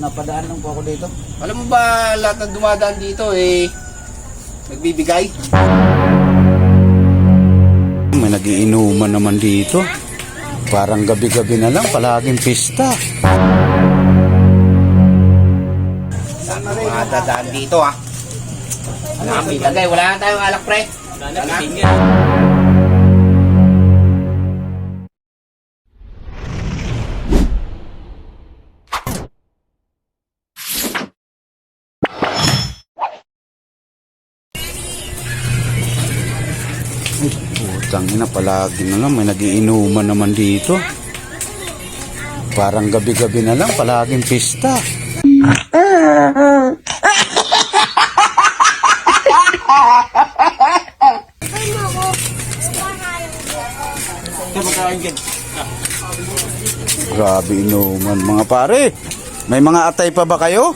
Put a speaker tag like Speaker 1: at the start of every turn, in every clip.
Speaker 1: napadaan lang po ako dito.
Speaker 2: Alam mo ba, lahat ng dumadaan dito nagbibigay?
Speaker 1: May nagiinuman naman dito. Parang gabi-gabi na lang, palaging pista.
Speaker 2: Saan na mga dadaan dito may lagay, wala na tayong alak pre. Wala na.
Speaker 1: Putang ina, palagi na lang, may nagiinuman naman dito. Parang gabi-gabi na lang, palaging pista. Grabe inuman mga pare. May mga atay pa ba kayo?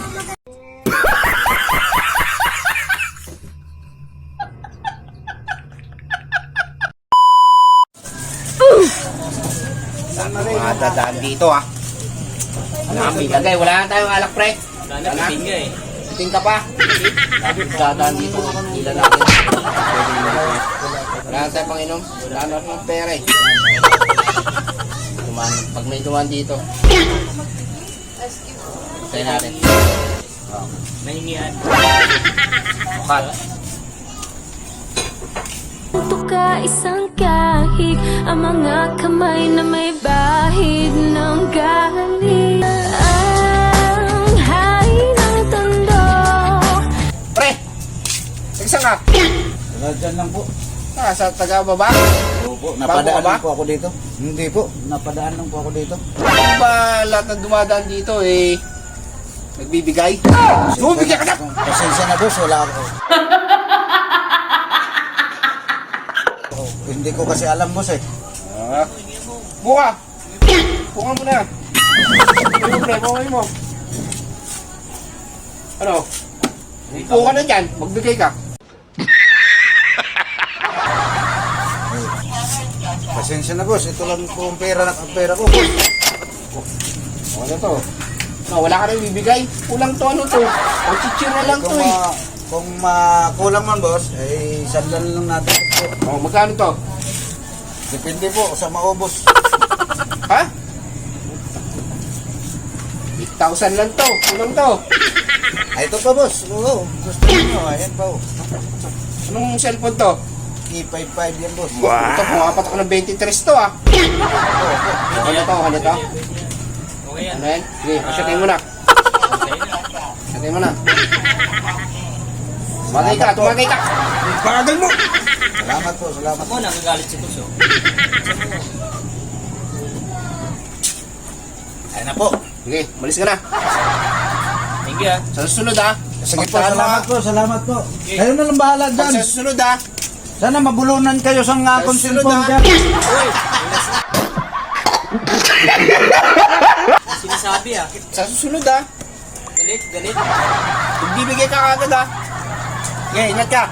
Speaker 2: Saan na mga dadaan dito may lagay, wala na tayong alak pre. Wala na. Iting ka pa. Dadaan dito, hila natin. Wala na tayong panginom. Wala na ng pera Pag may duman dito, tayo natin. Mahingian. Bukat.
Speaker 3: Ka isang kahig, ang mga kamay na may bahid ng galing. Ang hain ng tondo.
Speaker 2: Pre! Isa ka!
Speaker 1: Dyan lang po.
Speaker 2: Sa taga-baba?
Speaker 1: Opo, napadaan lang po ako dito. Hindi po, napadaan lang po ako dito.
Speaker 2: Ano ba lahat ng dumadaan dito nagbibigay? Bumibigay ka na!
Speaker 1: Pasensya na boss, wala ako. Hindi ko kasi alam boss
Speaker 2: Buka! Buka mo na! Buka mo! Ano? Buka na dyan, magbigay ka.
Speaker 1: Pasensya na boss, ito lang po ang pera ko boss.
Speaker 2: Ano to? No, wala ka rin bibigay. Kulang to to. O chichir na lang to
Speaker 1: Kung kulang man boss, sandan lang natin po.
Speaker 2: Magkano to?
Speaker 1: Depende po sa maubos.
Speaker 2: Ha? 8,000 lang to. Kulang to.
Speaker 1: Ito pa boss. Oo, gusto niyo. Ayan pa oh.
Speaker 2: Anong cellphone to?
Speaker 1: E55 yan boss.
Speaker 2: Ito, pumapat ako ng 23 to Ano to? Ano yan? Sige, pasyatin mo na. Pasyatin mo na. Tumagay ka. Bagal mo!
Speaker 1: Salamat po, salamat.
Speaker 4: Ako nagagalit si Tuso.
Speaker 1: Ayan na po.
Speaker 2: Sige, malis ka na.
Speaker 4: Thank you
Speaker 2: Sa susunod
Speaker 1: Sige po, salamat po. Kayo na lang bahala dyan.
Speaker 2: Sa susunod
Speaker 1: Sana mabulunan kayo sa nga akong cellphone dyan.
Speaker 4: Sinasabi
Speaker 2: Sa susunod
Speaker 4: Galit.
Speaker 2: Magbibigay ka agad Okay, ingat ka.